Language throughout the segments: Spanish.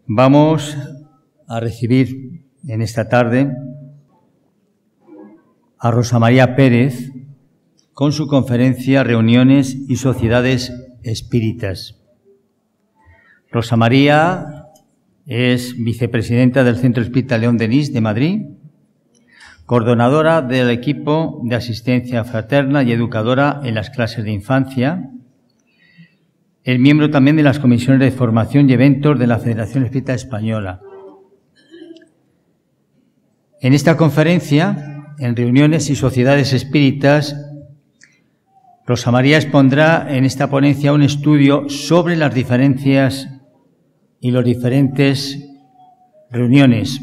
Vamos a recibir en esta tarde a Rosa María Pérez con su conferencia Reuniones y Sociedades Espíritas. Rosa María es vicepresidenta del Centro Espírita León Denis de Madrid, coordinadora del equipo de asistencia fraterna y educadora en las clases de infancia. Es miembro también de las comisiones de formación y eventos de la Federación Espírita Española. En esta conferencia, en Reuniones y Sociedades Espíritas, Rosa María expondrá en esta ponencia un estudio sobre las diferencias y los diferentes reuniones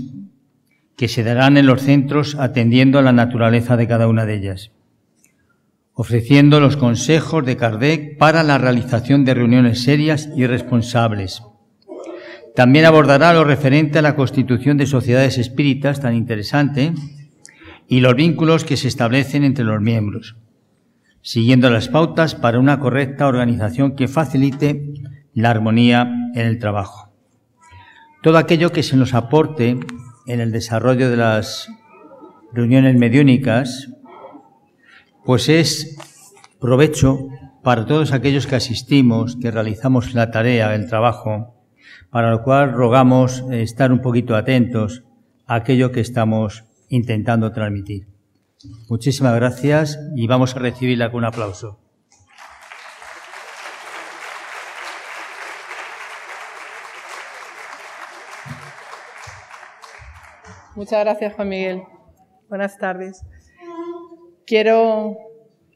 que se darán en los centros atendiendo a la naturaleza de cada una de ellas, ofreciendo los consejos de Kardec para la realización de reuniones serias y responsables. También abordará lo referente a la constitución de sociedades espíritas, tan interesante, y los vínculos que se establecen entre los miembros, siguiendo las pautas para una correcta organización que facilite la armonía en el trabajo. Todo aquello que se nos aporte en el desarrollo de las reuniones mediúnicas, pues es provecho para todos aquellos que asistimos, que realizamos la tarea, el trabajo, para lo cual rogamos estar un poquito atentos a aquello que estamos intentando transmitir. Muchísimas gracias y vamos a recibirla con un aplauso. Muchas gracias, Juan Miguel. Buenas tardes. Quiero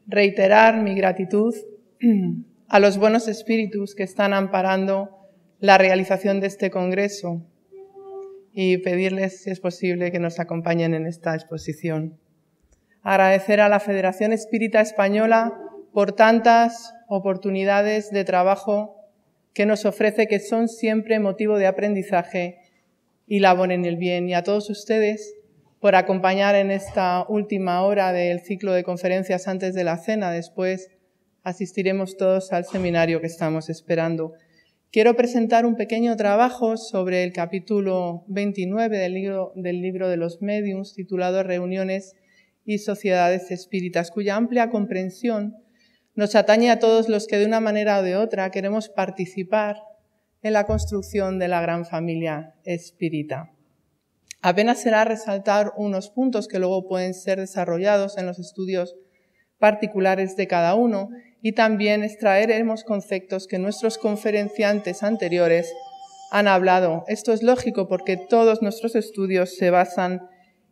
reiterar mi gratitud a los buenos espíritus que están amparando la realización de este congreso y pedirles, si es posible, que nos acompañen en esta exposición. Agradecer a la Federación Espírita Española por tantas oportunidades de trabajo que nos ofrece, que son siempre motivo de aprendizaje y labor en el bien, y a todos ustedes por acompañar en esta última hora del ciclo de conferencias antes de la cena. Después asistiremos todos al seminario que estamos esperando. Quiero presentar un pequeño trabajo sobre el capítulo 29 del libro de los médiuns, titulado Reuniones y Sociedades Espíritas, cuya amplia comprensión nos atañe a todos los que de una manera o de otra queremos participar en la construcción de la gran familia espírita. Apenas será resaltar unos puntos que luego pueden ser desarrollados en los estudios particulares de cada uno, y también extraeremos conceptos que nuestros conferenciantes anteriores han hablado. Esto es lógico porque todos nuestros estudios se basan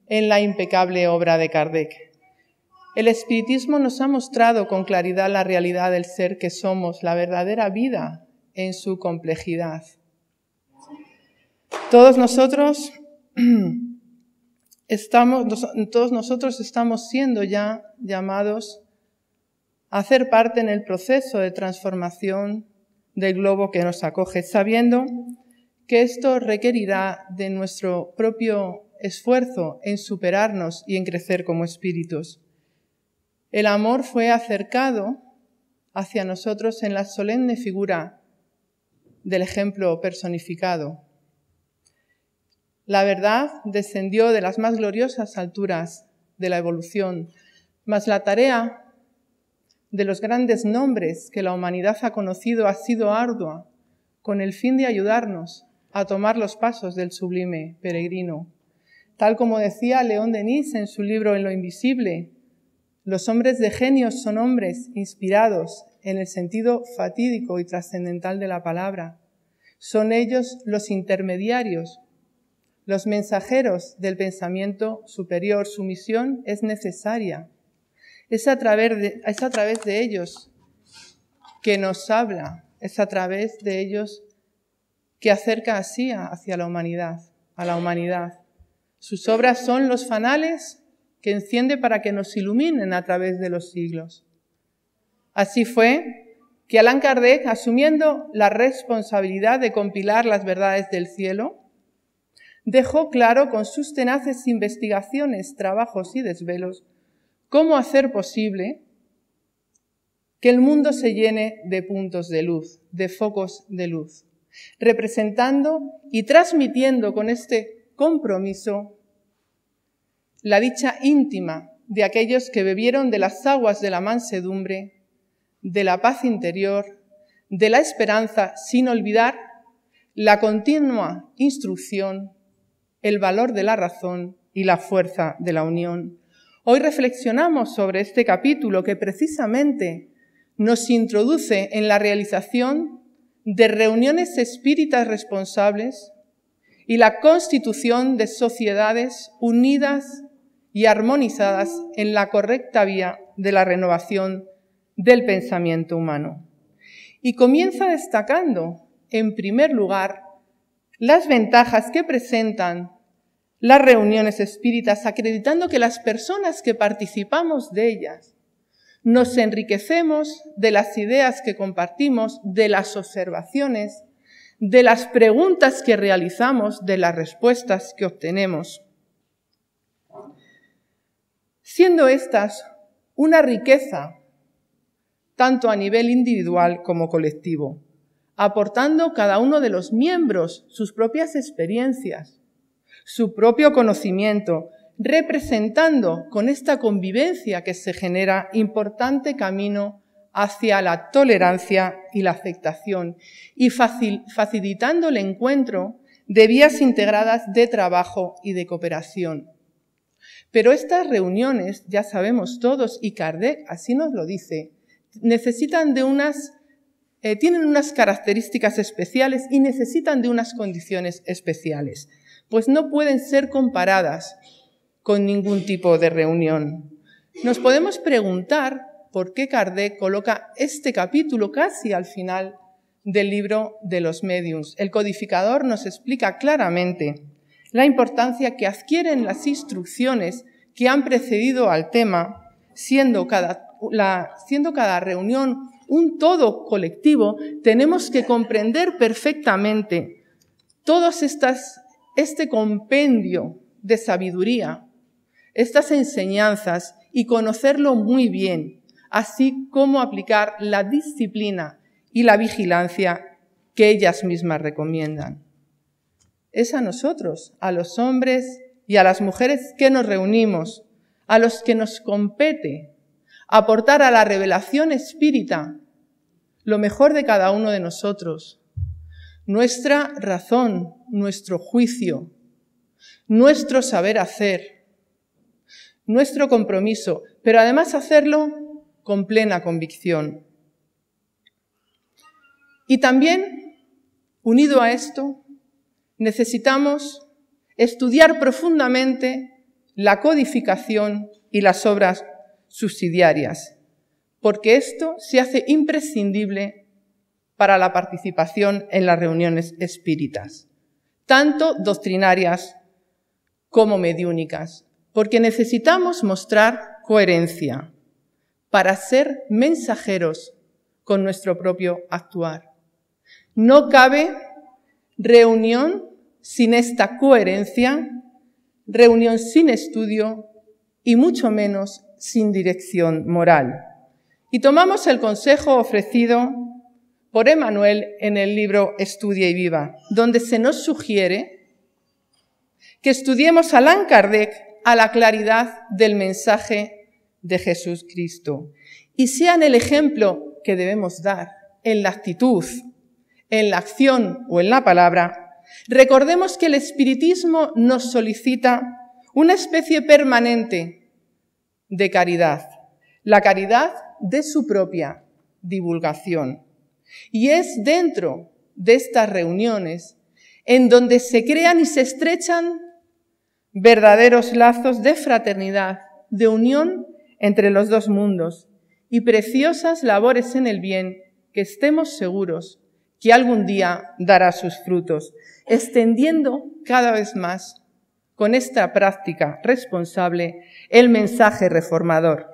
en la impecable obra de Kardec. El espiritismo nos ha mostrado con claridad la realidad del ser que somos, la verdadera vida en su complejidad. Todos nosotros estamos siendo ya llamados a hacer parte en el proceso de transformación del globo que nos acoge, sabiendo que esto requerirá de nuestro propio esfuerzo en superarnos y en crecer como espíritus. El amor fue acercado hacia nosotros en la solemne figura del ejemplo personificado. La verdad descendió de las más gloriosas alturas de la evolución, mas la tarea de los grandes nombres que la humanidad ha conocido ha sido ardua, con el fin de ayudarnos a tomar los pasos del sublime peregrino. Tal como decía León Denis en su libro En lo invisible, los hombres de genio son hombres inspirados en el sentido fatídico y trascendental de la palabra. Son ellos los intermediarios, los mensajeros del pensamiento superior. Su misión es necesaria. Es a través de ellos que nos habla, es a través de ellos que acerca así hacia la humanidad, a la humanidad. Sus obras son los fanales que enciende para que nos iluminen a través de los siglos. Así fue que Allan Kardec, asumiendo la responsabilidad de compilar las verdades del cielo, dejó claro con sus tenaces investigaciones, trabajos y desvelos cómo hacer posible que el mundo se llene de puntos de luz, de focos de luz. representando y transmitiendo con este compromiso la dicha íntima de aquellos que bebieron de las aguas de la mansedumbre, de la paz interior, de la esperanza, sin olvidar la continua instrucción, el valor de la razón y la fuerza de la unión. Hoy reflexionamos sobre este capítulo que precisamente nos introduce en la realización de reuniones espíritas responsables y la constitución de sociedades unidas y armonizadas en la correcta vía de la renovación del pensamiento humano. Y comienza destacando, en primer lugar, las ventajas que presentan las reuniones espíritas, acreditando que las personas que participamos de ellas nos enriquecemos de las ideas que compartimos, de las observaciones, de las preguntas que realizamos, de las respuestas que obtenemos. Siendo estas una riqueza tanto a nivel individual como colectivo, aportando cada uno de los miembros sus propias experiencias, su propio conocimiento, representando con esta convivencia que se genera importante camino hacia la tolerancia y la aceptación y facilitando el encuentro de vías integradas de trabajo y de cooperación. Pero estas reuniones, ya sabemos todos, y Kardec así nos lo dice, tienen unas características especiales y necesitan de unas condiciones especiales, pues no pueden ser comparadas con ningún tipo de reunión. Nos podemos preguntar por qué Kardec coloca este capítulo casi al final del libro de los médiuns. El codificador nos explica claramente la importancia que adquieren las instrucciones que han precedido al tema, siendo cada reunión un todo colectivo. Tenemos que comprender perfectamente este compendio de sabiduría, estas enseñanzas y conocerlo muy bien, así como aplicar la disciplina y la vigilancia que ellas mismas recomiendan. Es a nosotros, a los hombres y a las mujeres que nos reunimos, a los que nos compete aportar a la revelación espírita lo mejor de cada uno de nosotros, nuestra razón, nuestro juicio, nuestro saber hacer, nuestro compromiso, pero además hacerlo con plena convicción. Y también, unido a esto, necesitamos estudiar profundamente la codificación y las obras subsidiarias, porque esto se hace imprescindible para la participación en las reuniones espíritas, tanto doctrinarias como mediúnicas, porque necesitamos mostrar coherencia para ser mensajeros con nuestro propio actuar. No cabe reunión sin esta coherencia, reunión sin estudio y mucho menos sin dirección moral. Y tomamos el consejo ofrecido por Emmanuel en el libro Estudia y Viva, donde se nos sugiere que estudiemos a Allan Kardec a la claridad del mensaje de Jesucristo y sean el ejemplo que debemos dar en la actitud, en la acción o en la palabra. Recordemos que el espiritismo nos solicita una especie permanente de caridad, la caridad de su propia divulgación. Y es dentro de estas reuniones en donde se crean y se estrechan verdaderos lazos de fraternidad, de unión entre los dos mundos y preciosas labores en el bien que estemos seguros que algún día dará sus frutos, extendiendo cada vez más con esta práctica responsable el mensaje reformador.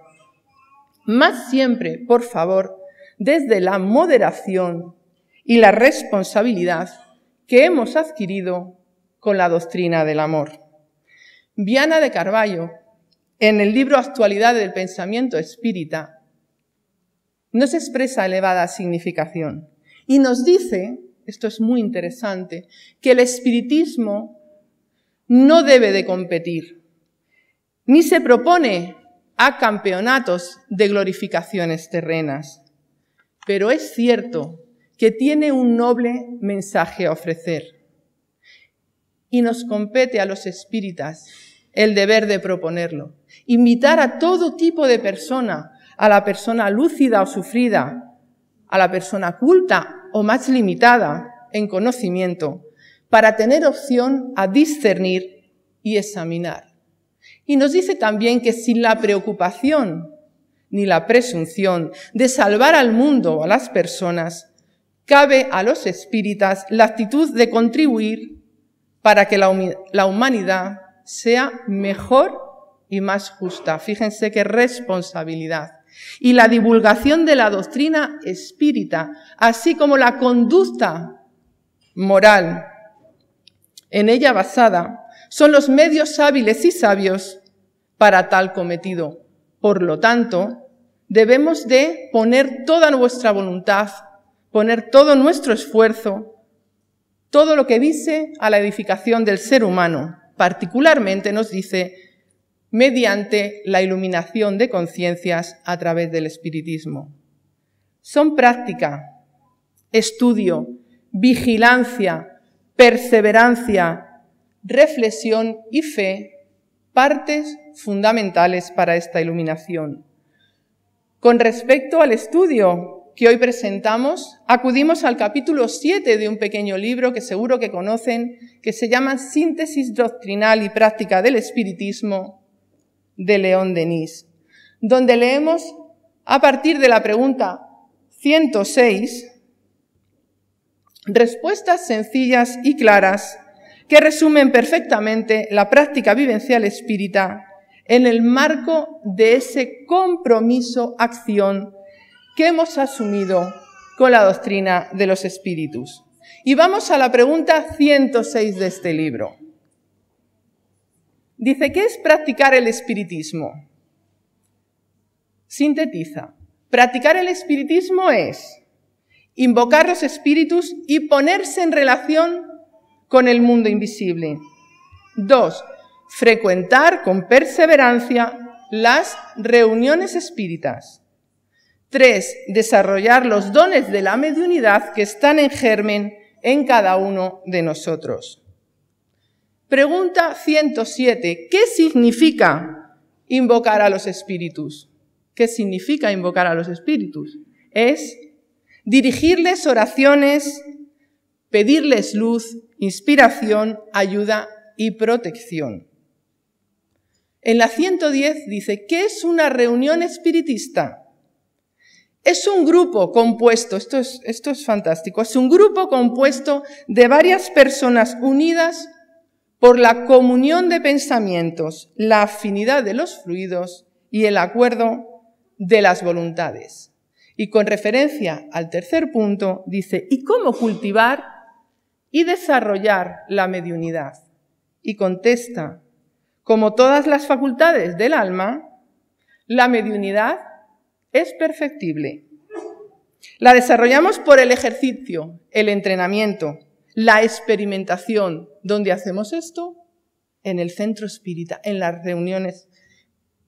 Más siempre, por favor, desde la moderación y la responsabilidad que hemos adquirido con la doctrina del amor. Viana de Carvalho, en el libro Actualidad del Pensamiento Espírita, nos expresa elevada significación y nos dice esto es muy interesante, que el espiritismo no debe de competir, ni se propone a campeonatos de glorificaciones terrenas, pero es cierto que tiene un noble mensaje a ofrecer. Y nos compete a los espíritas el deber de proponerlo. Invitar a todo tipo de persona, a la persona lúcida o sufrida, a la persona culta o más limitada en conocimiento, para tener opción a discernir y examinar. Y nos dice también que sin la preocupación ni la presunción de salvar al mundo o a las personas, cabe a los espíritas la actitud de contribuir para que la humanidad sea mejor y más justa. Fíjense qué responsabilidad. Y la divulgación de la doctrina espírita, así como la conducta moral en ella basada, son los medios hábiles y sabios para tal cometido. Por lo tanto, debemos de poner toda nuestra voluntad, poner todo nuestro esfuerzo, todo lo que dice a la edificación del ser humano, particularmente nos dice, mediante la iluminación de conciencias a través del espiritismo. Son práctica, estudio, vigilancia, perseverancia, reflexión y fe, partes fundamentales para esta iluminación. Con respecto al estudio que hoy presentamos, acudimos al capítulo 7 de un pequeño libro que seguro que conocen, que se llama Síntesis doctrinal y práctica del espiritismo, de León Denis, donde leemos a partir de la pregunta 106 respuestas sencillas y claras que resumen perfectamente la práctica vivencial espírita en el marco de ese compromiso-acción que hemos asumido con la doctrina de los espíritus. Y vamos a la pregunta 106 de este libro. Dice, ¿qué es practicar el espiritismo? Sintetiza. Practicar el espiritismo es invocar los espíritus y ponerse en relación con el mundo invisible. 2. Frecuentar con perseverancia las reuniones espíritas. 3. Desarrollar los dones de la mediunidad que están en germen en cada uno de nosotros. Pregunta 107. ¿Qué significa invocar a los espíritus? ¿Qué significa invocar a los espíritus? Es dirigirles oraciones, pedirles luz, inspiración, ayuda y protección. En la 110 dice, ¿qué es una reunión espiritista? Es un grupo compuesto, esto es fantástico, es un grupo compuesto de varias personas unidas por la comunión de pensamientos, la afinidad de los fluidos y el acuerdo de las voluntades. Y con referencia al tercer punto, dice, ¿y cómo cultivar y desarrollar la mediunidad? Y contesta, como todas las facultades del alma, la mediunidad es perfectible. La desarrollamos por el ejercicio, el entrenamiento, la experimentación. ¿Dónde hacemos esto? En el centro espírita, en las reuniones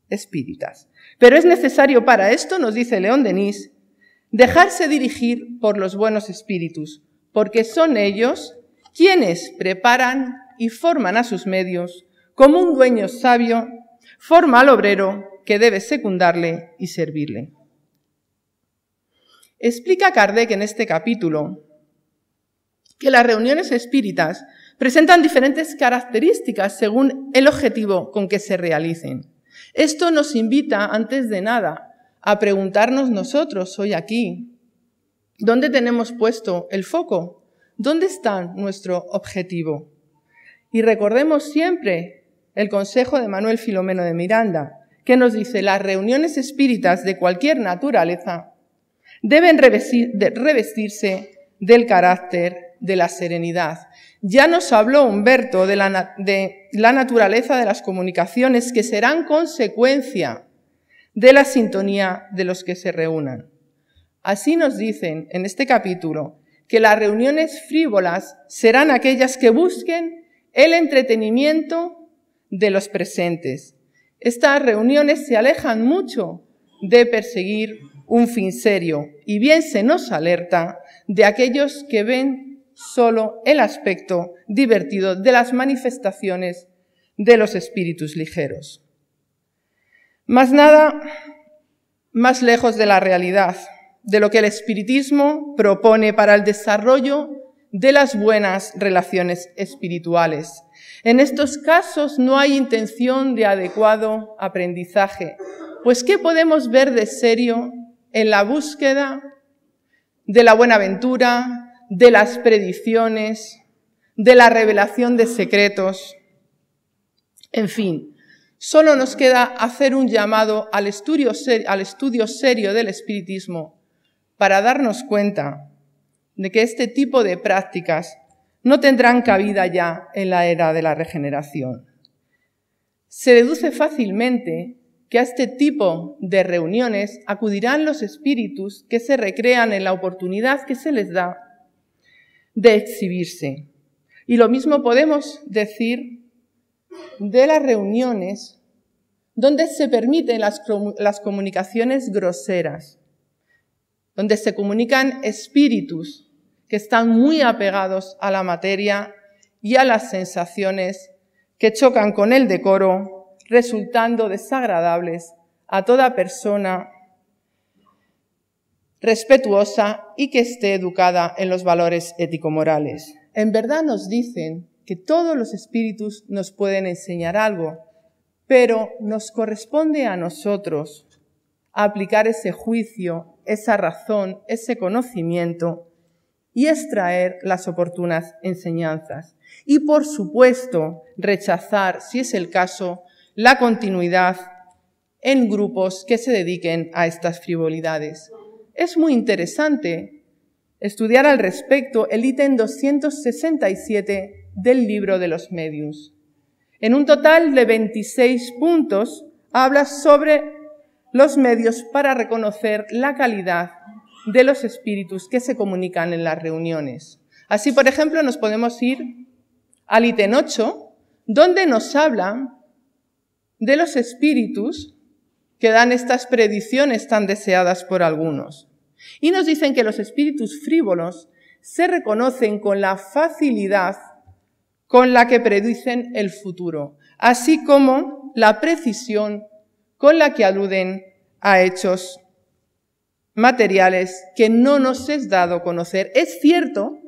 espíritas. Pero es necesario para esto, nos dice León Denis, dejarse dirigir por los buenos espíritus, porque son ellos quienes preparan y forman a sus medios, como un dueño sabio forma al obrero que debe secundarle y servirle. Explica Kardec en este capítulo que las reuniones espíritas presentan diferentes características según el objetivo con que se realicen. Esto nos invita, antes de nada, a preguntarnos nosotros hoy aquí, ¿dónde tenemos puesto el foco? ¿Dónde está nuestro objetivo? Y recordemos siempre el consejo de Manuel Filomeno de Miranda, que nos dice, las reuniones espíritas de cualquier naturaleza deben revestirse del carácter de la serenidad. Ya nos habló Humberto de la naturaleza de las comunicaciones que serán consecuencia de la sintonía de los que se reúnan. Así nos dicen en este capítulo que las reuniones frívolas serán aquellas que busquen el entretenimiento de los presentes. Estas reuniones se alejan mucho de perseguir un fin serio y bien se nos alerta de aquellos que ven solo el aspecto divertido de las manifestaciones de los espíritus ligeros. Más nada más lejos de la realidad, de lo que el espiritismo propone para el desarrollo de las buenas relaciones espirituales. En estos casos no hay intención de adecuado aprendizaje, pues ¿qué podemos ver de serio en la búsqueda de la buenaventura, de las predicciones, de la revelación de secretos? En fin, solo nos queda hacer un llamado al estudio serio del espiritismo para darnos cuenta de que este tipo de prácticas no tendrán cabida ya en la era de la regeneración. Se deduce fácilmente que a este tipo de reuniones acudirán los espíritus que se recrean en la oportunidad que se les da de exhibirse. Y lo mismo podemos decir de las reuniones donde se permiten las comunicaciones groseras, donde se comunican espíritus que están muy apegados a la materia y a las sensaciones que chocan con el decoro, resultando desagradables a toda persona respetuosa y que esté educada en los valores ético-morales. En verdad nos dicen que todos los espíritus nos pueden enseñar algo, pero nos corresponde a nosotros aplicar ese juicio, esa razón, ese conocimiento y extraer las oportunas enseñanzas. Y, por supuesto, rechazar, si es el caso, la continuidad en grupos que se dediquen a estas frivolidades. Es muy interesante estudiar al respecto el ítem 267 del libro de los mediums. En un total de 26 puntos habla sobre los medios para reconocer la calidad de los espíritus que se comunican en las reuniones. Así, por ejemplo, nos podemos ir al ítem 8, donde nos habla de los espíritus que dan estas predicciones tan deseadas por algunos. Y nos dicen que los espíritus frívolos se reconocen con la facilidad con la que predicen el futuro, así como la precisión con la que aluden a hechos materiales que no nos es dado conocer. Es cierto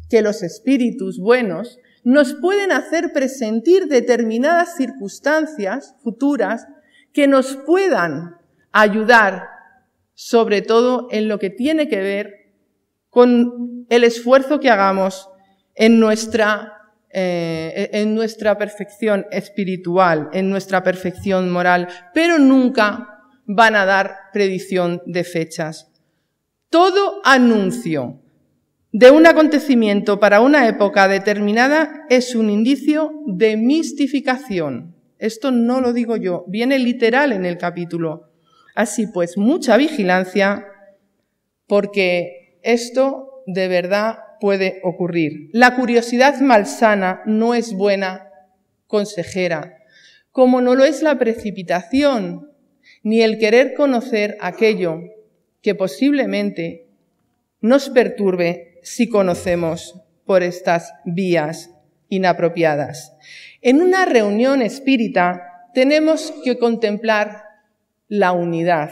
que los espíritus buenos nos pueden hacer presentir determinadas circunstancias futuras que nos puedan ayudar, sobre todo en lo que tiene que ver con el esfuerzo que hagamos en nuestra perfección espiritual, en nuestra perfección moral, pero nunca van a dar predicción de fechas. Todo anuncio de un acontecimiento para una época determinada es un indicio de mistificación. Esto no lo digo yo, viene literal en el capítulo. Así pues, mucha vigilancia, porque esto de verdad puede ocurrir. La curiosidad malsana no es buena consejera, como no lo es la precipitación, ni el querer conocer aquello que posiblemente nos perturbe si conocemos por estas vías inapropiadas. En una reunión espírita tenemos que contemplar la unidad,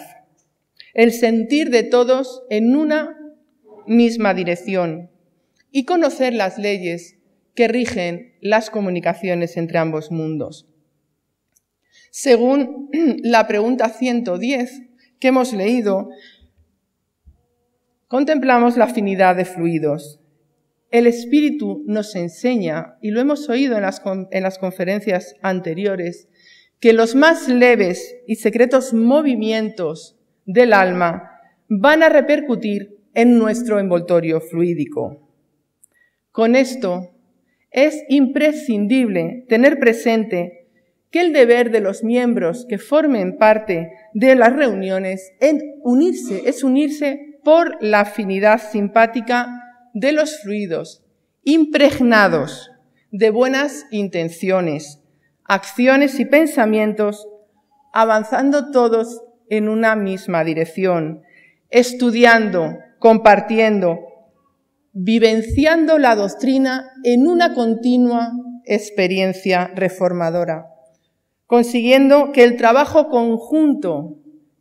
el sentir de todos en una misma dirección y conocer las leyes que rigen las comunicaciones entre ambos mundos. Según la pregunta 110 que hemos leído, contemplamos la afinidad de fluidos. El espíritu nos enseña, y lo hemos oído en las conferencias anteriores, que los más leves y secretos movimientos del alma van a repercutir en nuestro envoltorio fluídico. Con esto es imprescindible tener presente que el deber de los miembros que formen parte de las reuniones es unirse por la afinidad simpática de los fluidos, impregnados de buenas intenciones, acciones y pensamientos, avanzando todos en una misma dirección, estudiando, compartiendo, vivenciando la doctrina en una continua experiencia reformadora, consiguiendo que el trabajo conjunto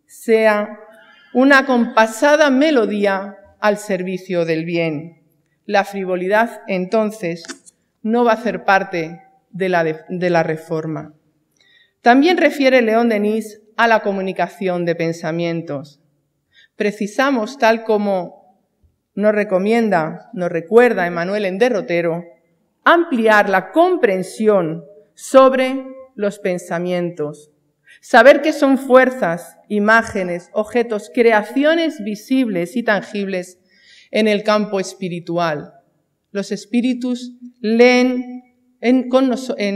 sea una compasada melodía al servicio del bien. La frivolidad, entonces, no va a ser parte de la reforma. También refiere León Denis a la comunicación de pensamientos. Precisamos, tal como nos recuerda Emmanuel en Derrotero, ampliar la comprensión sobre los pensamientos. Saber que son fuerzas, imágenes, objetos, creaciones visibles y tangibles en el campo espiritual. Los espíritus leen en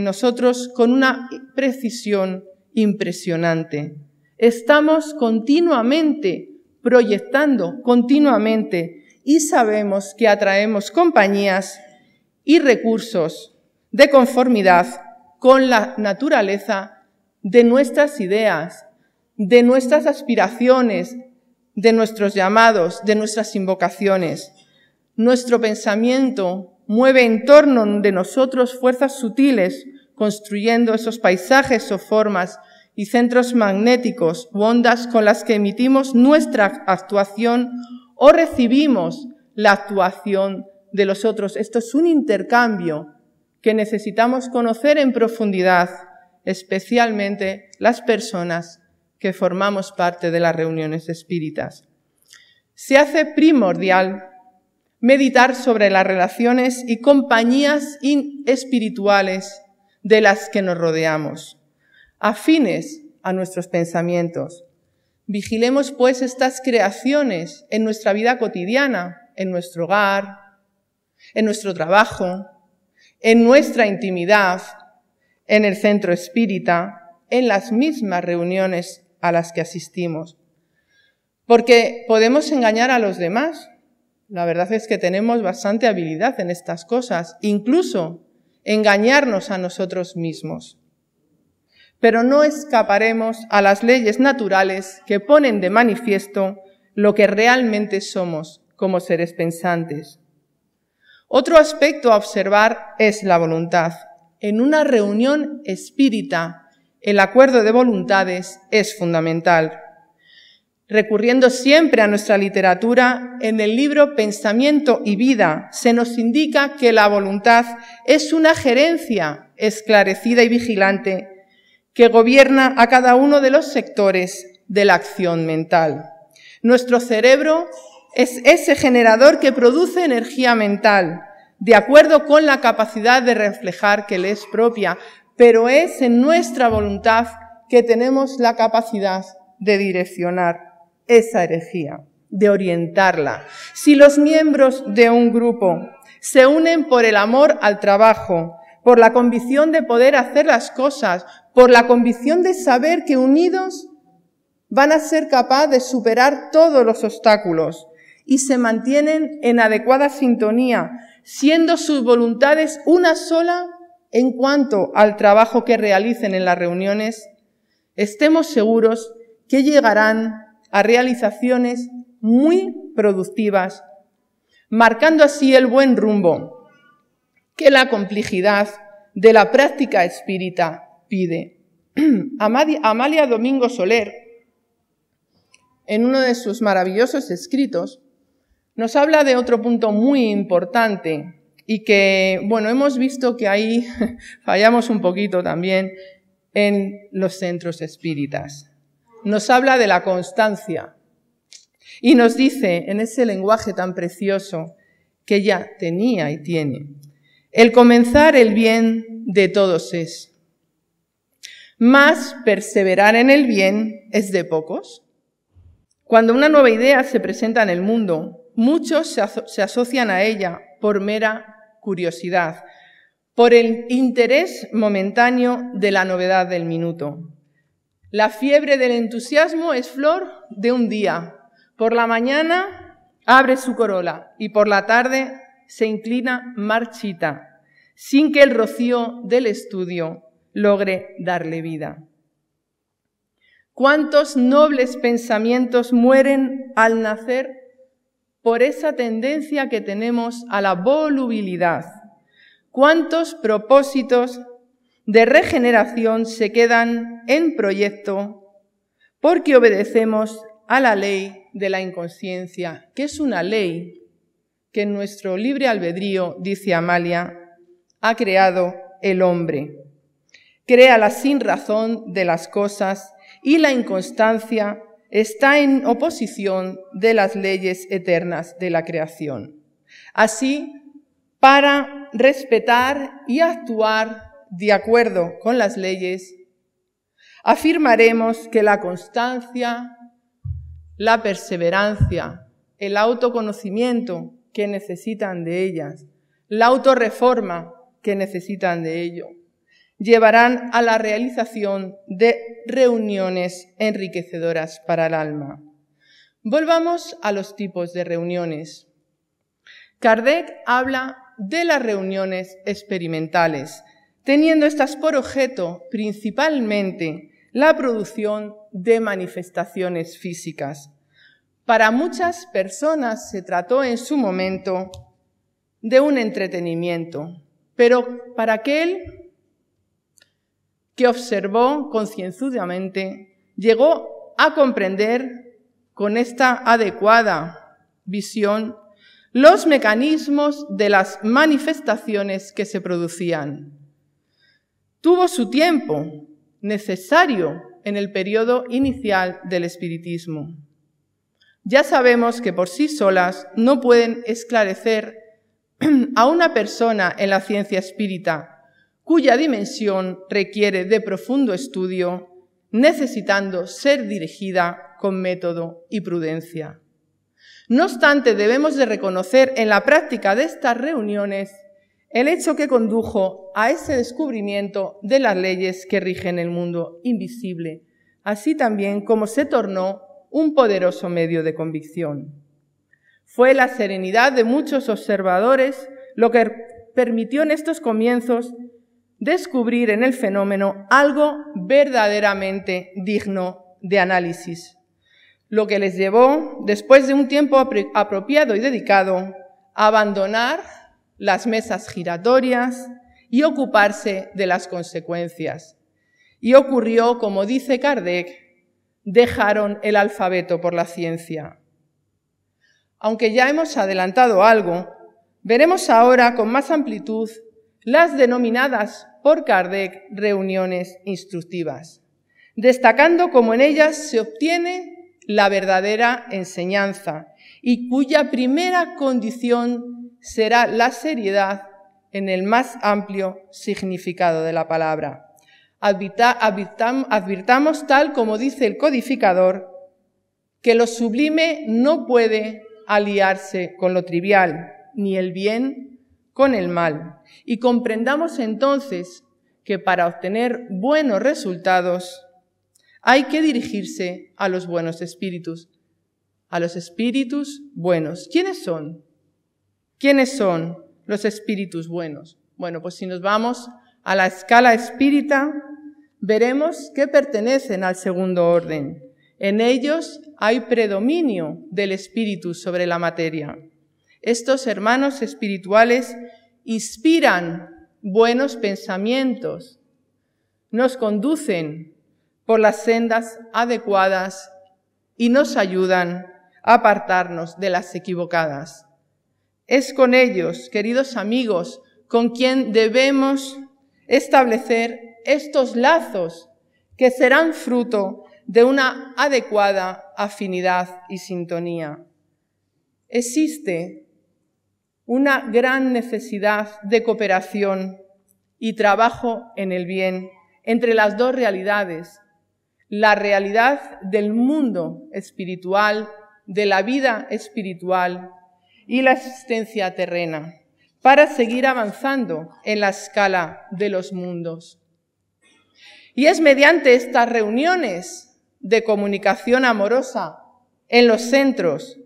nosotros con una precisión impresionante. Estamos continuamente proyectando, y sabemos que atraemos compañías y recursos de conformidad con la naturaleza de nuestras ideas, de nuestras aspiraciones, de nuestros llamados, de nuestras invocaciones. Nuestro pensamiento mueve en torno de nosotros fuerzas sutiles, construyendo esos paisajes o formas y centros magnéticos u ondas con las que emitimos nuestra actuación o recibimos la actuación de los otros. Esto es un intercambio que necesitamos conocer en profundidad, especialmente las personas que formamos parte de las reuniones espíritas. Se hace primordial meditar sobre las relaciones y compañías espirituales de las que nos rodeamos, afines a nuestros pensamientos. Vigilemos, pues, estas creaciones en nuestra vida cotidiana, en nuestro hogar, en nuestro trabajo, en nuestra intimidad, en el centro espírita, en las mismas reuniones a las que asistimos. Porque podemos engañar a los demás. La verdad es que tenemos bastante habilidad en estas cosas, incluso engañarnos a nosotros mismos. Pero no escaparemos a las leyes naturales que ponen de manifiesto lo que realmente somos como seres pensantes. Otro aspecto a observar es la voluntad. En una reunión espírita, el acuerdo de voluntades es fundamental. Recurriendo siempre a nuestra literatura, en el libro Pensamiento y Vida se nos indica que la voluntad es una gerencia esclarecida y vigilante que gobierna a cada uno de los sectores de la acción mental. Nuestro cerebro es ese generador que produce energía mental, de acuerdo con la capacidad de reflejar que le es propia, pero es en nuestra voluntad que tenemos la capacidad de direccionar esa energía, de orientarla. Si los miembros de un grupo se unen por el amor al trabajo, por la convicción de poder hacer las cosas, por la convicción de saber que unidos van a ser capaces de superar todos los obstáculos y se mantienen en adecuada sintonía, siendo sus voluntades una sola en cuanto al trabajo que realicen en las reuniones, estemos seguros que llegarán a realizaciones muy productivas, marcando así el buen rumbo que la complejidad de la práctica espírita pide. Amalia Domingo Soler, en uno de sus maravillosos escritos, nos habla de otro punto muy importante y que, bueno, hemos visto que ahí fallamos un poquito también en los centros espíritas. Nos habla de la constancia y nos dice en ese lenguaje tan precioso que ella tenía y tiene: el comenzar el bien de todos es, mas perseverar en el bien es de pocos. Cuando una nueva idea se presenta en el mundo, muchos se asocian a ella por mera curiosidad, por el interés momentáneo de la novedad del minuto. La fiebre del entusiasmo es flor de un día. Por la mañana abre su corola y por la tarde se inclina marchita, sin que el rocío del estudio logre darle vida. ¿Cuántos nobles pensamientos mueren al nacer por esa tendencia que tenemos a la volubilidad? ¿Cuántos propósitos de regeneración se quedan en proyecto porque obedecemos a la ley de la inconsciencia, que es una ley que en nuestro libre albedrío, dice Amalia, ha creado el hombre? Crea la sinrazón de las cosas y la inconstancia está en oposición de las leyes eternas de la creación. Así, para respetar y actuar de acuerdo con las leyes, afirmaremos que la constancia, la perseverancia, el autoconocimiento que necesitan de ellas, la autorreforma que necesitan de ello, llevarán a la realización de reuniones enriquecedoras para el alma. Volvamos a los tipos de reuniones. Kardec habla de las reuniones experimentales, teniendo estas por objeto principalmente la producción de manifestaciones físicas. Para muchas personas se trató en su momento de un entretenimiento, pero para aquel que observó concienzudamente, llegó a comprender con esta adecuada visión los mecanismos de las manifestaciones que se producían. Tuvo su tiempo necesario en el periodo inicial del espiritismo. Ya sabemos que por sí solas no pueden esclarecer a una persona en la ciencia espírita, cuya dimensión requiere de profundo estudio, necesitando ser dirigida con método y prudencia. No obstante, debemos de reconocer en la práctica de estas reuniones el hecho que condujo a ese descubrimiento de las leyes que rigen el mundo invisible, así también como se tornó un poderoso medio de convicción. Fue la serenidad de muchos observadores lo que permitió en estos comienzos descubrir en el fenómeno algo verdaderamente digno de análisis, lo que les llevó, después de un tiempo apropiado y dedicado, a abandonar las mesas giratorias y ocuparse de las consecuencias. Y ocurrió, como dice Kardec, dejaron el alfabeto por la ciencia. Aunque ya hemos adelantado algo, veremos ahora con más amplitud las denominadas por Kardec reuniones instructivas, destacando cómo en ellas se obtiene la verdadera enseñanza y cuya primera condición será la seriedad en el más amplio significado de la palabra. Advirtamos, tal como dice el codificador, que lo sublime no puede aliarse con lo trivial, ni el bien con el mal. Y comprendamos entonces que para obtener buenos resultados hay que dirigirse a los buenos espíritus, a los espíritus buenos. ¿Quiénes son? ¿Quiénes son los espíritus buenos? Bueno, pues si nos vamos a la escala espírita, veremos que pertenecen al segundo orden. En ellos hay predominio del espíritu sobre la materia. Estos hermanos espirituales inspiran buenos pensamientos, nos conducen por las sendas adecuadas y nos ayudan a apartarnos de las equivocadas. Es con ellos, queridos amigos, con quien debemos establecer estos lazos que serán fruto de una adecuada afinidad y sintonía. Existe una gran necesidad de cooperación y trabajo en el bien entre las dos realidades, la realidad del mundo espiritual, de la vida espiritual y la existencia terrena, para seguir avanzando en la escala de los mundos. Y es mediante estas reuniones de comunicación amorosa en los centros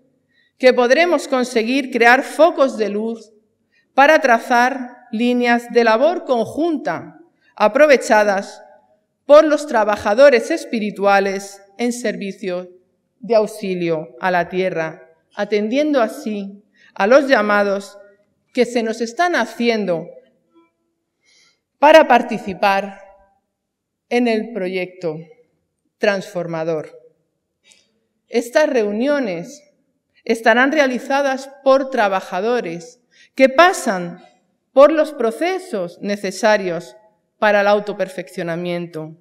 que podremos conseguir crear focos de luz para trazar líneas de labor conjunta aprovechadas por los trabajadores espirituales en servicio de auxilio a la tierra, atendiendo así a los llamados que se nos están haciendo para participar en el proyecto transformador. Estas reuniones estarán realizadas por trabajadores que pasan por los procesos necesarios para el autoperfeccionamiento,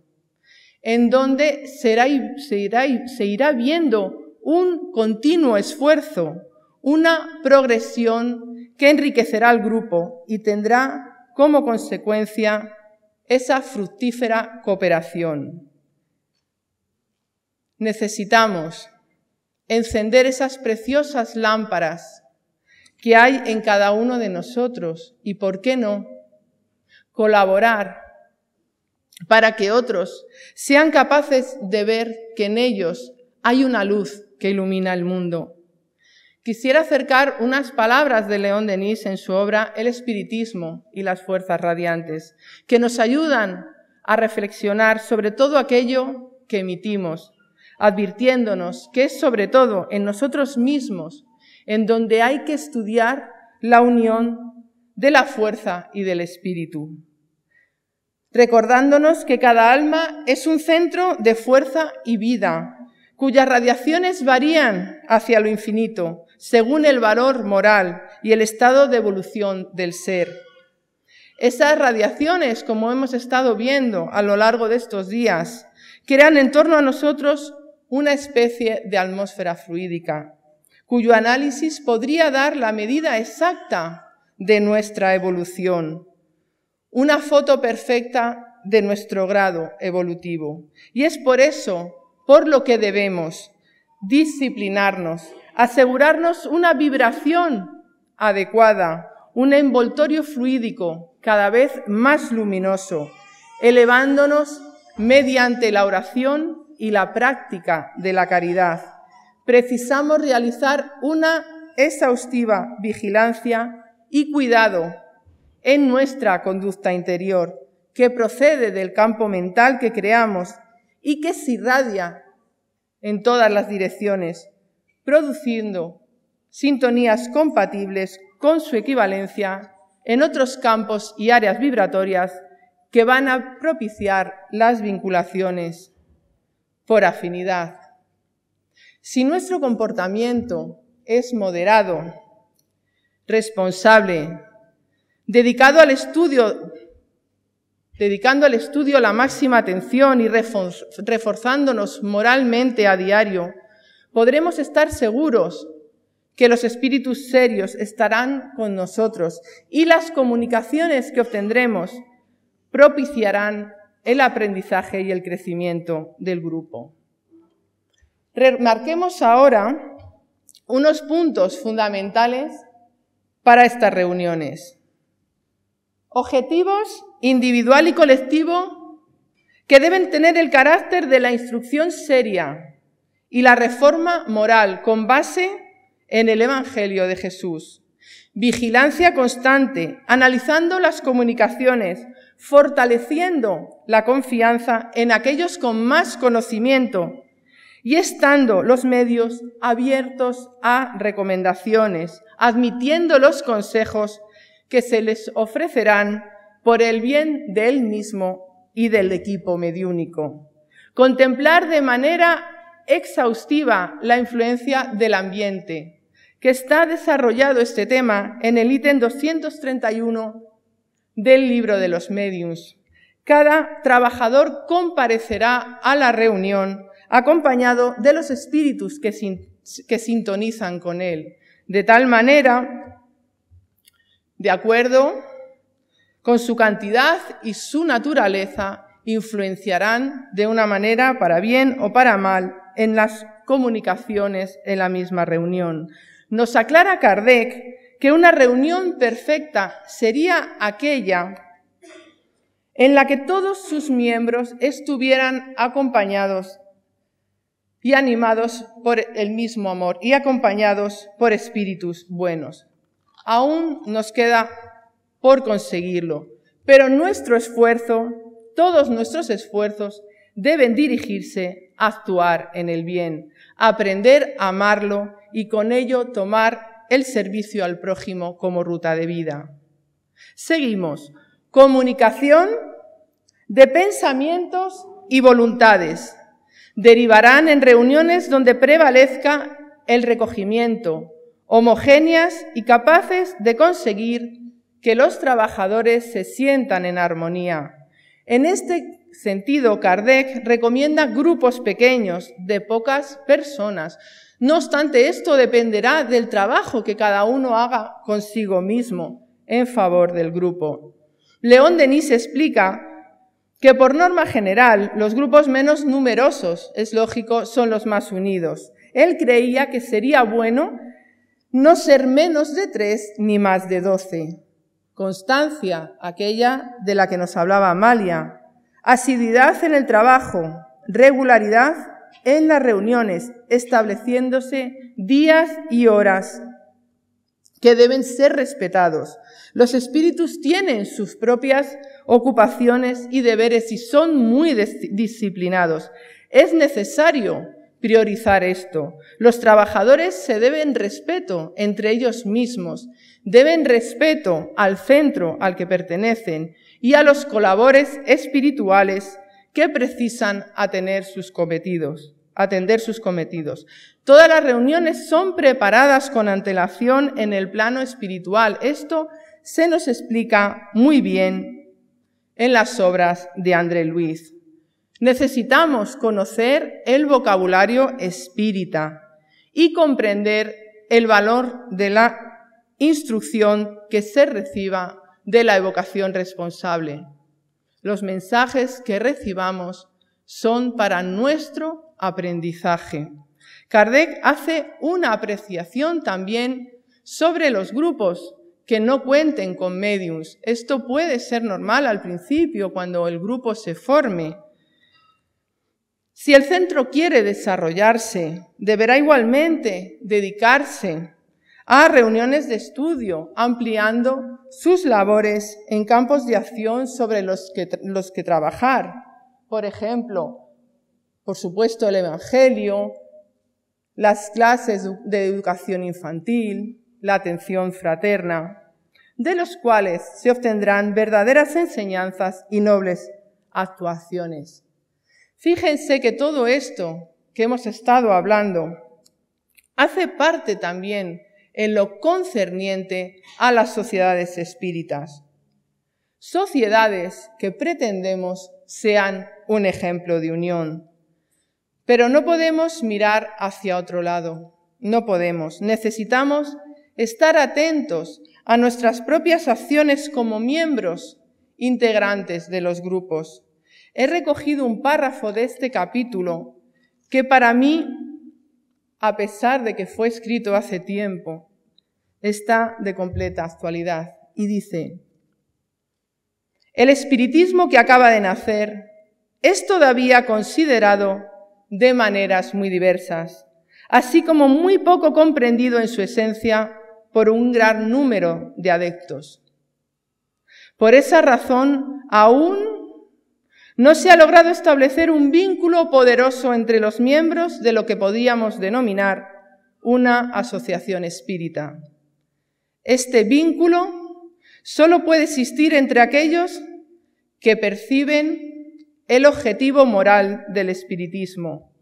en donde se irá viendo un continuo esfuerzo, una progresión que enriquecerá al grupo y tendrá como consecuencia esa fructífera cooperación. Necesitamos encender esas preciosas lámparas que hay en cada uno de nosotros y, ¿por qué no?, colaborar para que otros sean capaces de ver que en ellos hay una luz que ilumina el mundo. Quisiera acercar unas palabras de León Denis en su obra El espiritismo y las fuerzas radiantes, que nos ayudan a reflexionar sobre todo aquello que emitimos, advirtiéndonos que es sobre todo en nosotros mismos en donde hay que estudiar la unión de la fuerza y del espíritu, recordándonos que cada alma es un centro de fuerza y vida, cuyas radiaciones varían hacia lo infinito, según el valor moral y el estado de evolución del ser. Esas radiaciones, como hemos estado viendo a lo largo de estos días, crean en torno a nosotros una especie de atmósfera fluídica, cuyo análisis podría dar la medida exacta de nuestra evolución, una foto perfecta de nuestro grado evolutivo. Y es por eso por lo que debemos disciplinarnos, asegurarnos una vibración adecuada, un envoltorio fluídico cada vez más luminoso, elevándonos mediante la oración y la práctica de la caridad. Precisamos realizar una exhaustiva vigilancia y cuidado en nuestra conducta interior, que procede del campo mental que creamos y que se irradia en todas las direcciones, produciendo sintonías compatibles con su equivalencia en otros campos y áreas vibratorias que van a propiciar las vinculaciones por afinidad. Si nuestro comportamiento es moderado, responsable, dedicando al estudio la máxima atención y reforzándonos moralmente a diario, podremos estar seguros que los espíritus serios estarán con nosotros y las comunicaciones que obtendremos propiciarán el aprendizaje y el crecimiento del grupo. Remarquemos ahora unos puntos fundamentales para estas reuniones. Objetivos individual y colectivo que deben tener el carácter de la instrucción seria y la reforma moral con base en el Evangelio de Jesús. Vigilancia constante, analizando las comunicaciones, fortaleciendo la confianza en aquellos con más conocimiento y estando los medios abiertos a recomendaciones, admitiendo los consejos que se les ofrecerán por el bien de él mismo y del equipo mediúnico. Contemplar de manera exhaustiva la influencia del ambiente, que está desarrollado este tema en el ítem 231 del libro de los médiuns. Cada trabajador comparecerá a la reunión acompañado de los espíritus que sintonizan con él, de tal manera, de acuerdo con su cantidad y su naturaleza, influenciarán de una manera para bien o para mal en las comunicaciones en la misma reunión. Nos aclara Kardec que una reunión perfecta sería aquella en la que todos sus miembros estuvieran acompañados y animados por el mismo amor y acompañados por espíritus buenos. Aún nos queda por conseguirlo, pero nuestro esfuerzo, todos nuestros esfuerzos, deben dirigirse a actuar en el bien, a aprender a amarlo y con ello tomar el servicio al prójimo como ruta de vida. Seguimos. Comunicación de pensamientos y voluntades. Derivarán en reuniones donde prevalezca el recogimiento, homogéneas y capaces de conseguir que los trabajadores se sientan en armonía. En este sentido, Kardec recomienda grupos pequeños de pocas personas. No obstante, esto dependerá del trabajo que cada uno haga consigo mismo en favor del grupo. León Denis explica que por norma general los grupos menos numerosos, es lógico, son los más unidos. Él creía que sería bueno no ser menos de 3 ni más de 12. Constancia, aquella de la que nos hablaba Amalia. Asiduidad en el trabajo, regularidad en las reuniones, estableciéndose días y horas que deben ser respetados. Los espíritus tienen sus propias ocupaciones y deberes y son muy disciplinados. Es necesario priorizar esto. Los trabajadores se deben respeto entre ellos mismos, deben respeto al centro al que pertenecen y a los colaboradores espirituales que precisan atender sus cometidos. Todas las reuniones son preparadas con antelación en el plano espiritual. Esto se nos explica muy bien en las obras de André Luis. Necesitamos conocer el vocabulario espírita y comprender el valor de la instrucción que se reciba de la evocación responsable. Los mensajes que recibamos son para nuestro aprendizaje. Kardec hace una apreciación también sobre los grupos que no cuenten con médiums. Esto puede ser normal al principio, cuando el grupo se forme. Si el centro quiere desarrollarse, deberá igualmente dedicarse a reuniones de estudio, ampliando sus labores en campos de acción sobre los que trabajar. Por ejemplo, por supuesto, el Evangelio, las clases de educación infantil, la atención fraterna, de los cuales se obtendrán verdaderas enseñanzas y nobles actuaciones. Fíjense que todo esto que hemos estado hablando hace parte también en lo concerniente a las sociedades espíritas. Sociedades que pretendemos sean un ejemplo de unión. Pero no podemos mirar hacia otro lado. No podemos. Necesitamos estar atentos a nuestras propias acciones como miembros integrantes de los grupos. He recogido un párrafo de este capítulo que para mí, a pesar de que fue escrito hace tiempo, está de completa actualidad y dice: el espiritismo que acaba de nacer es todavía considerado de maneras muy diversas, así como muy poco comprendido en su esencia por un gran número de adeptos. Por esa razón, aún no se ha logrado establecer un vínculo poderoso entre los miembros de lo que podríamos denominar una asociación espírita. Este vínculo solo puede existir entre aquellos que perciben el objetivo moral del espiritismo,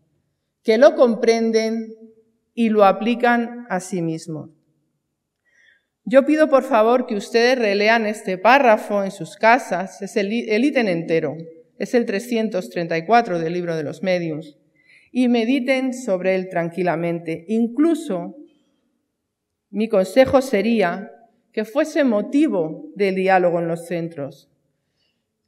que lo comprenden y lo aplican a sí mismos. Yo pido por favor que ustedes relean este párrafo en sus casas, es el ítem entero, es el 334 del libro de los Mediums, y mediten sobre él tranquilamente. Incluso mi consejo sería que fuese motivo de diálogo en los centros.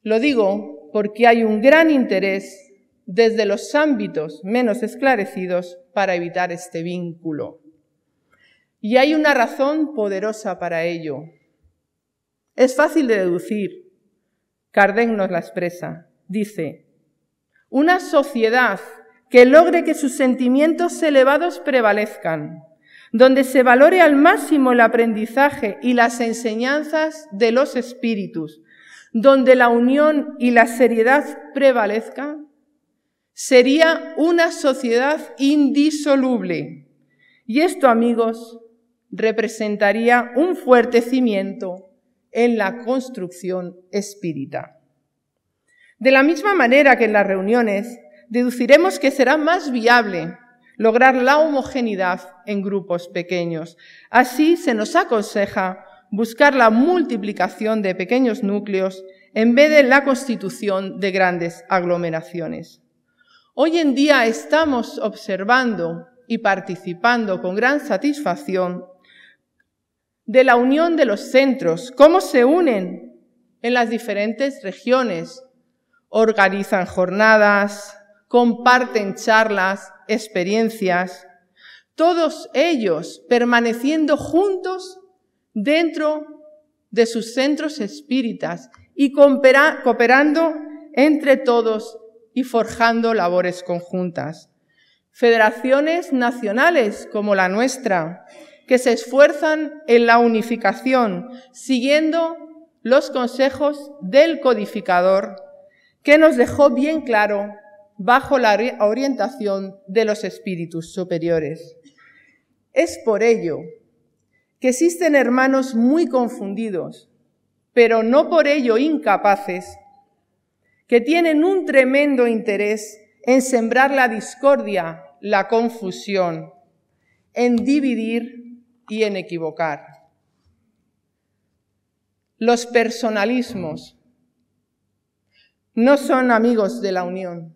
Lo digo porque hay un gran interés desde los ámbitos menos esclarecidos para evitar este vínculo. Y hay una razón poderosa para ello. Es fácil de deducir. Kardec nos la expresa. Dice: una sociedad que logre que sus sentimientos elevados prevalezcan, donde se valore al máximo el aprendizaje y las enseñanzas de los espíritus, donde la unión y la seriedad prevalezcan, sería una sociedad indisoluble. Y esto, amigos, representaría un fuerte cimiento en la construcción espírita. De la misma manera que en las reuniones, deduciremos que será más viable lograr la homogeneidad en grupos pequeños. Así se nos aconseja buscar la multiplicación de pequeños núcleos en vez de la constitución de grandes aglomeraciones. Hoy en día estamos observando y participando con gran satisfacción de la unión de los centros, cómo se unen en las diferentes regiones, organizan jornadas, comparten charlas, experiencias, todos ellos permaneciendo juntos dentro de sus centros espíritas y cooperando entre todos y forjando labores conjuntas. Federaciones nacionales como la nuestra, que se esfuerzan en la unificación, siguiendo los consejos del codificador, que nos dejó bien claro bajo la orientación de los espíritus superiores. Es por ello que existen hermanos muy confundidos, pero no por ello incapaces, que tienen un tremendo interés en sembrar la discordia, la confusión, en dividir y en equivocar. Los personalismos no son amigos de la unión.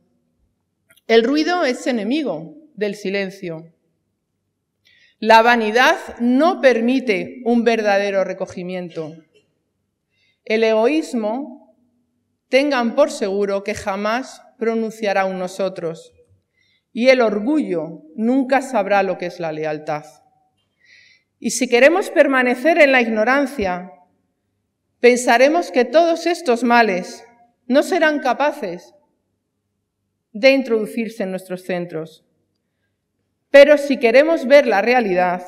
El ruido es enemigo del silencio. La vanidad no permite un verdadero recogimiento. El egoísmo, tengan por seguro que jamás pronunciará un nosotros. Y el orgullo nunca sabrá lo que es la lealtad. Y si queremos permanecer en la ignorancia, pensaremos que todos estos males no serán capaces de introducirse en nuestros centros. Pero si queremos ver la realidad,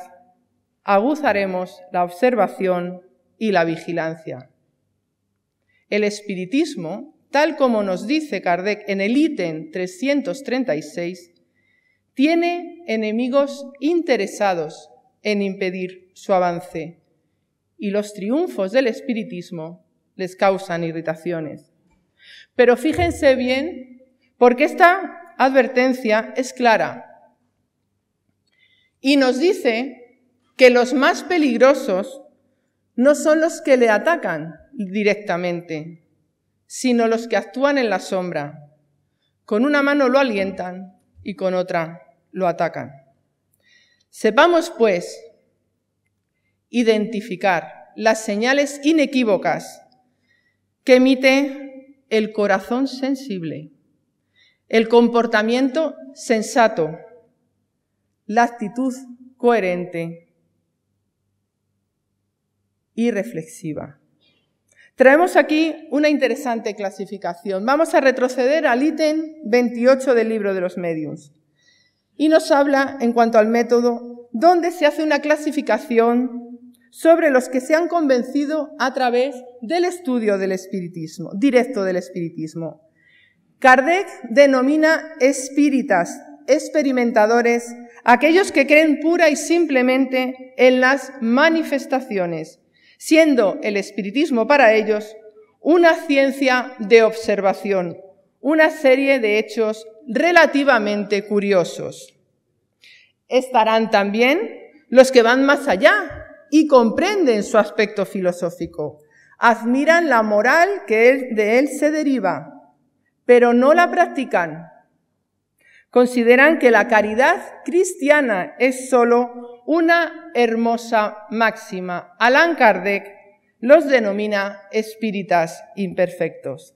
aguzaremos la observación y la vigilancia. El espiritismo, tal como nos dice Kardec en el ítem 336, tiene enemigos interesados en impedir su avance, y los triunfos del espiritismo les causan irritaciones. Pero fíjense bien, porque esta advertencia es clara y nos dice que los más peligrosos no son los que le atacan directamente, sino los que actúan en la sombra. Con una mano lo alientan y con otra lo atacan. Sepamos, pues, identificar las señales inequívocas que emite el corazón sensible, el comportamiento sensato, la actitud coherente y reflexiva. Traemos aquí una interesante clasificación. Vamos a retroceder al ítem 28 del libro de los médiuns. Y nos habla, en cuanto al método, donde se hace una clasificación sobre los que se han convencido a través del estudio del espiritismo, directo del espiritismo. Kardec denomina espíritas, experimentadores, aquellos que creen pura y simplemente en las manifestaciones, siendo el espiritismo para ellos una ciencia de observación, una serie de hechos relativamente curiosos. Estarán también los que van más allá y comprenden su aspecto filosófico, admiran la moral que de él se deriva, pero no la practican. Consideran que la caridad cristiana es solo una hermosa máxima. Allan Kardec los denomina espíritas imperfectos.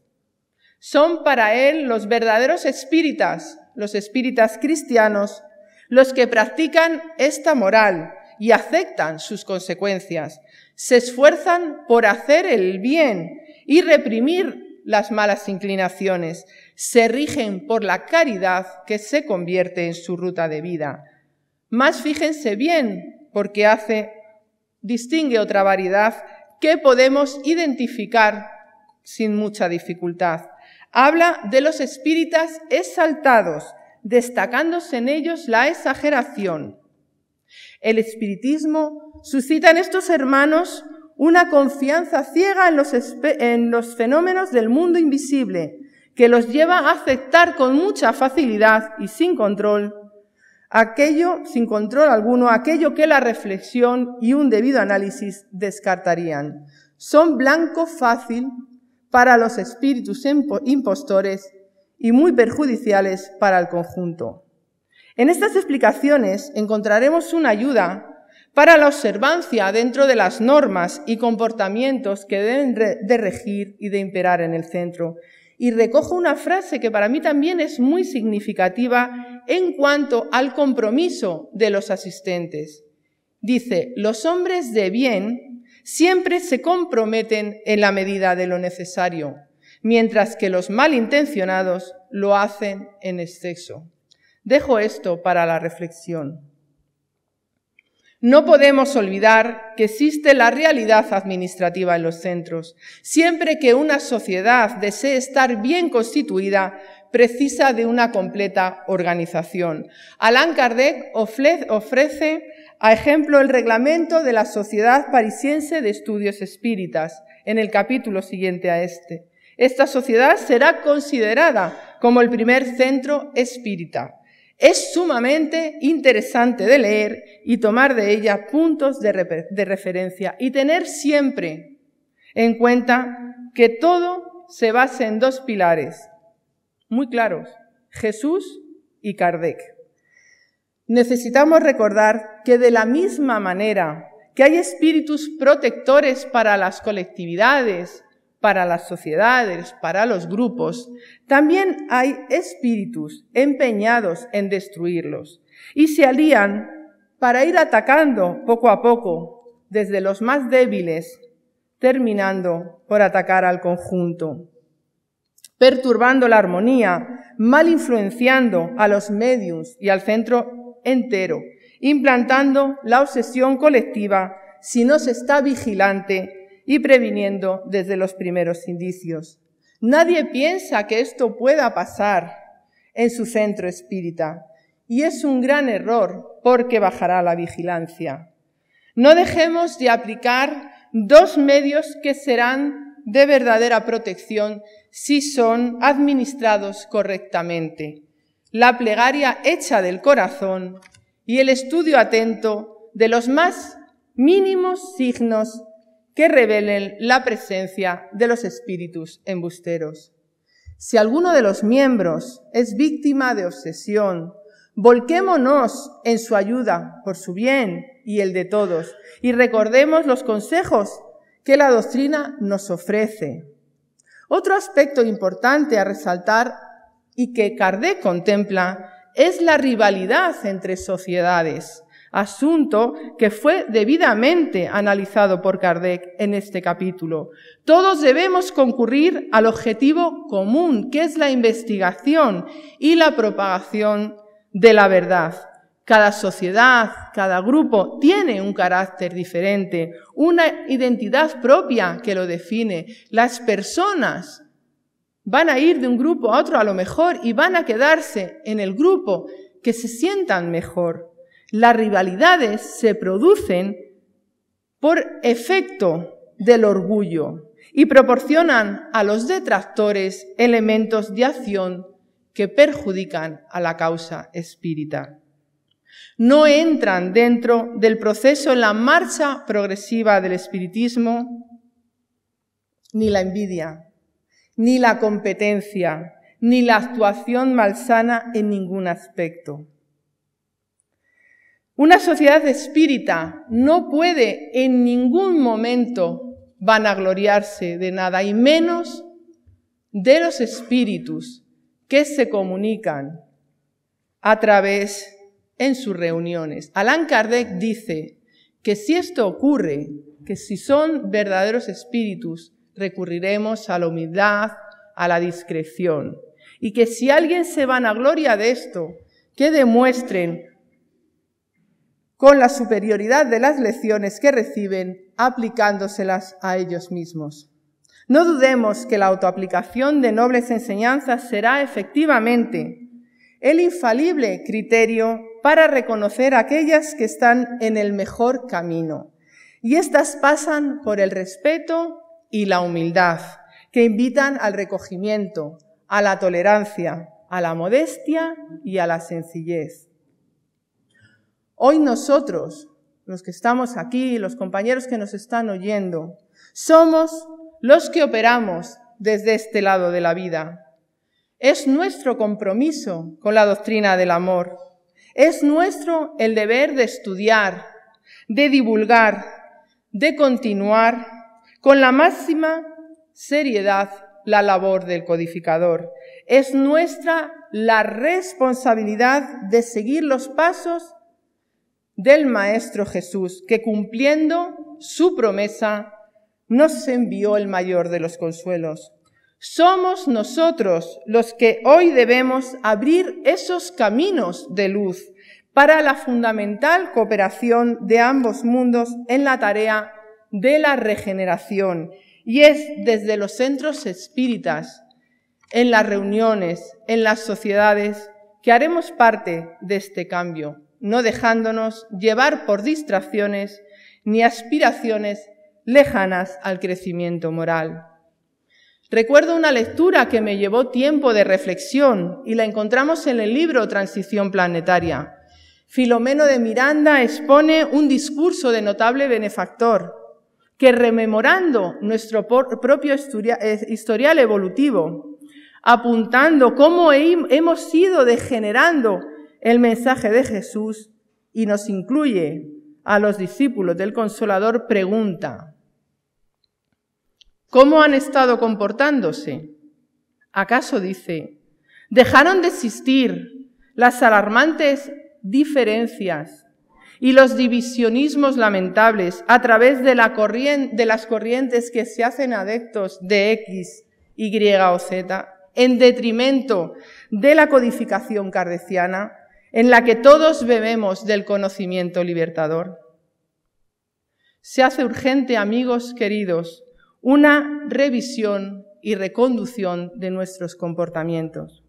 Son para él los verdaderos espíritas, los espíritas cristianos, los que practican esta moral y aceptan sus consecuencias. Se esfuerzan por hacer el bien y reprimir las malas inclinaciones. Se rigen por la caridad que se convierte en su ruta de vida. Mas fíjense bien, porque distingue otra variedad que podemos identificar sin mucha dificultad. Habla de los espíritas exaltados, destacándose en ellos la exageración. El espiritismo suscita en estos hermanos una confianza ciega en los fenómenos del mundo invisible, que los lleva a aceptar con mucha facilidad y sin control alguno, aquello que la reflexión y un debido análisis descartarían. Son blanco fácil para los espíritus impostores y muy perjudiciales para el conjunto. En estas explicaciones encontraremos una ayuda para la observancia dentro de las normas y comportamientos que deben de regir y de imperar en el centro. Y recojo una frase que para mí también es muy significativa en cuanto al compromiso de los asistentes. Dice: los hombres de bien siempre se comprometen en la medida de lo necesario, mientras que los malintencionados lo hacen en exceso. Dejo esto para la reflexión. No podemos olvidar que existe la realidad administrativa en los centros. Siempre que una sociedad desee estar bien constituida, precisa de una completa organización. Allan Kardec ofrece a ejemplo el reglamento de la Sociedad Parisiense de Estudios Espíritas, en el capítulo siguiente a este. Esta sociedad será considerada como el primer centro espírita. Es sumamente interesante de leer y tomar de ella puntos de referencia y tener siempre en cuenta que todo se basa en dos pilares muy claros: Jesús y Kardec. Necesitamos recordar que de la misma manera que hay espíritus protectores para las colectividades, para las sociedades, para los grupos, también hay espíritus empeñados en destruirlos y se alían para ir atacando poco a poco, desde los más débiles, terminando por atacar al conjunto, perturbando la armonía, mal influenciando a los médiums y al centro entero, implantando la obsesión colectiva si no se está vigilante y previniendo desde los primeros indicios. Nadie piensa que esto pueda pasar en su centro espírita, y es un gran error porque bajará la vigilancia. No dejemos de aplicar dos medios que serán de verdadera protección si son administrados correctamente: la plegaria hecha del corazón y el estudio atento de los más mínimos signos que revelen la presencia de los espíritus embusteros. Si alguno de los miembros es víctima de obsesión, volquémonos en su ayuda por su bien y el de todos, y recordemos los consejos que la doctrina nos ofrece. Otro aspecto importante a resaltar y que Kardec contempla es la rivalidad entre sociedades, asunto que fue debidamente analizado por Kardec en este capítulo. Todos debemos concurrir al objetivo común, que es la investigación y la propagación de la verdad. Cada sociedad, cada grupo tiene un carácter diferente, una identidad propia que lo define. Las personas van a ir de un grupo a otro a lo mejor y van a quedarse en el grupo que se sientan mejor. Las rivalidades se producen por efecto del orgullo y proporcionan a los detractores elementos de acción que perjudican a la causa espírita. No entran dentro del proceso en la marcha progresiva del espiritismo ni la envidia, ni la competencia, ni la actuación malsana en ningún aspecto. Una sociedad espírita no puede en ningún momento vanagloriarse de nada, y menos de los espíritus que se comunican a través en sus reuniones. Allan Kardec dice que si esto ocurre, que si son verdaderos espíritus, recurriremos a la humildad, a la discreción, y que si alguien se vanagloria de esto, que demuestren con la superioridad de las lecciones que reciben, aplicándoselas a ellos mismos. No dudemos que la autoaplicación de nobles enseñanzas será efectivamente el infalible criterio para reconocer aquellas que están en el mejor camino. Y estas pasan por el respeto y la humildad, que invitan al recogimiento, a la tolerancia, a la modestia y a la sencillez. Hoy nosotros, los que estamos aquí, los compañeros que nos están oyendo, somos los que operamos desde este lado de la vida. Es nuestro compromiso con la doctrina del amor. Es nuestro el deber de estudiar, de divulgar, de continuar con la máxima seriedad la labor del codificador. Es nuestra la responsabilidad de seguir los pasos del Maestro Jesús, que cumpliendo su promesa nos envió el mayor de los consuelos. Somos nosotros los que hoy debemos abrir esos caminos de luz para la fundamental cooperación de ambos mundos en la tarea de la regeneración. Y es desde los centros espíritas, en las reuniones, en las sociedades, que haremos parte de este cambio, no dejándonos llevar por distracciones ni aspiraciones lejanas al crecimiento moral. Recuerdo una lectura que me llevó tiempo de reflexión y la encontramos en el libro Transición Planetaria. Filomeno de Miranda expone un discurso de notable benefactor que, rememorando nuestro propio historial evolutivo, apuntando cómo hemos ido degenerando el mensaje de Jesús y nos incluye a los discípulos del Consolador, pregunta: ¿cómo han estado comportándose? ¿Acaso, dice, dejaron de existir las alarmantes diferencias y los divisionismos lamentables a través de las corrientes que se hacen adeptos de X, Y o Z, en detrimento de la codificación kardeciana, en la que todos bebemos del conocimiento libertador? Se hace urgente, amigos queridos, una revisión y reconducción de nuestros comportamientos.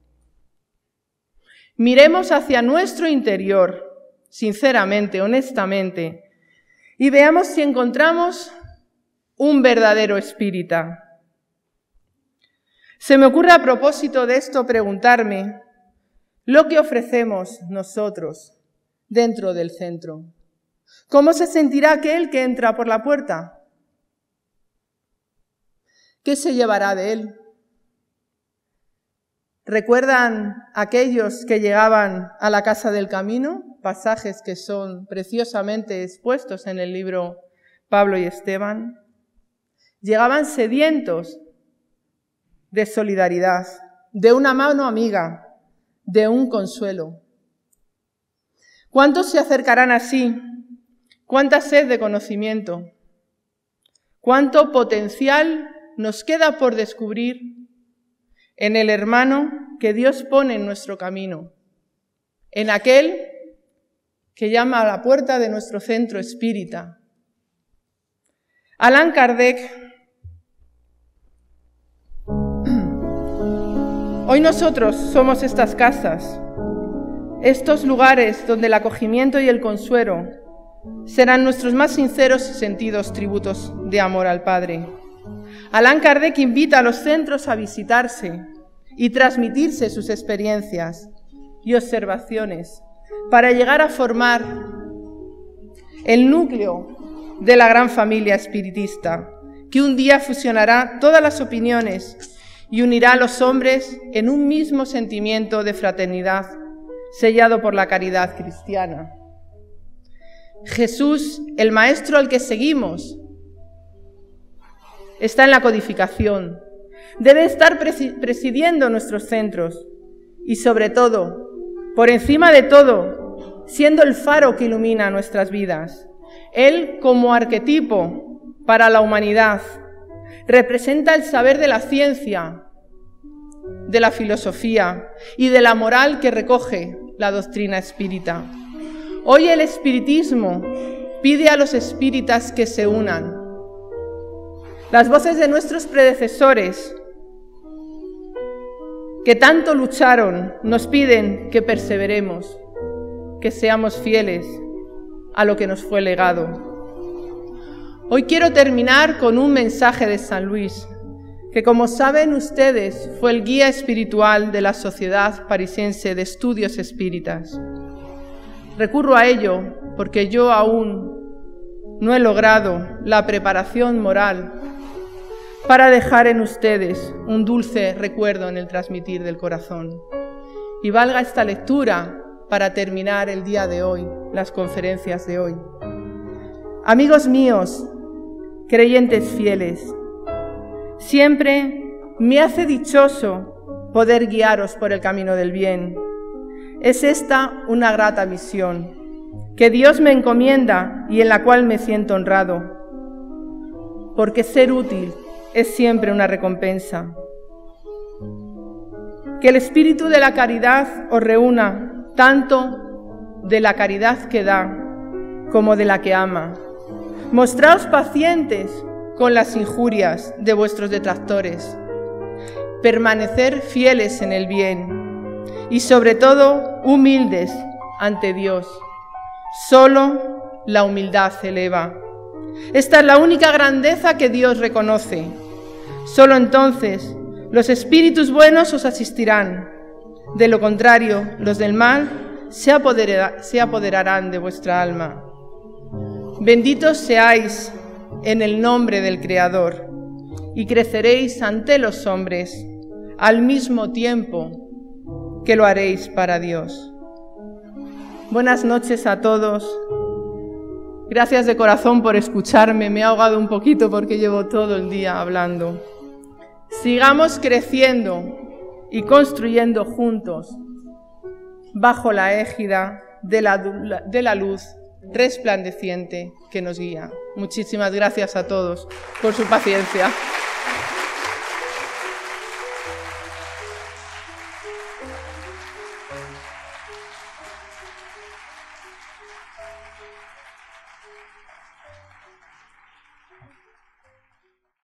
Miremos hacia nuestro interior, sinceramente, honestamente, y veamos si encontramos un verdadero espírita. Se me ocurre a propósito de esto preguntarme lo que ofrecemos nosotros dentro del centro. ¿Cómo se sentirá aquel que entra por la puerta? ¿Qué se llevará de él? ¿Recuerdan aquellos que llegaban a la casa del camino? Pasajes que son preciosamente expuestos en el libro Pablo y Esteban. Llegaban sedientos de solidaridad, de una mano amiga, de un consuelo. ¿Cuántos se acercarán así? ¿Cuánta sed de conocimiento? ¿Cuánto potencial nos queda por descubrir en el hermano que Dios pone en nuestro camino, en aquel que llama a la puerta de nuestro centro espírita? Allan Kardec: hoy nosotros somos estas casas, estos lugares donde el acogimiento y el consuelo serán nuestros más sinceros y sentidos tributos de amor al Padre. Allan Kardec invita a los centros a visitarse y transmitirse sus experiencias y observaciones para llegar a formar el núcleo de la gran familia espiritista, que un día fusionará todas las opiniones y unirá a los hombres en un mismo sentimiento de fraternidad, sellado por la caridad cristiana. Jesús, el Maestro al que seguimos, está en la codificación. Debe estar presidiendo nuestros centros y, sobre todo, por encima de todo, siendo el faro que ilumina nuestras vidas. Él, como arquetipo para la humanidad, representa el saber de la ciencia, de la filosofía y de la moral que recoge la doctrina espírita. Hoy el espiritismo pide a los espíritas que se unan. Las voces de nuestros predecesores, que tanto lucharon, nos piden que perseveremos, que seamos fieles a lo que nos fue legado. Hoy quiero terminar con un mensaje de San Luis, que como saben ustedes fue el guía espiritual de la Sociedad Parisiense de Estudios Espíritas. Recurro a ello porque yo aún no he logrado la preparación moral para dejar en ustedes un dulce recuerdo en el transmitir del corazón. Y valga esta lectura para terminar el día de hoy, las conferencias de hoy. Amigos míos, creyentes fieles, siempre me hace dichoso poder guiaros por el camino del bien. Es esta una grata misión que Dios me encomienda y en la cual me siento honrado, porque ser útil es siempre una recompensa. Que el espíritu de la caridad os reúna, tanto de la caridad que da como de la que ama. Mostraos pacientes con las injurias de vuestros detractores, permanecer fieles en el bien y sobre todo humildes ante Dios. Solo la humildad eleva. Esta es la única grandeza que Dios reconoce. Solo entonces los espíritus buenos os asistirán. De lo contrario, los del mal se apoderarán de vuestra alma. Benditos seáis en el nombre del Creador y creceréis ante los hombres al mismo tiempo que lo haréis para Dios. Buenas noches a todos. Gracias de corazón por escucharme. Me he ahogado un poquito porque llevo todo el día hablando. Sigamos creciendo y construyendo juntos bajo la égida de la luz resplandeciente que nos guía. Muchísimas gracias a todos por su paciencia.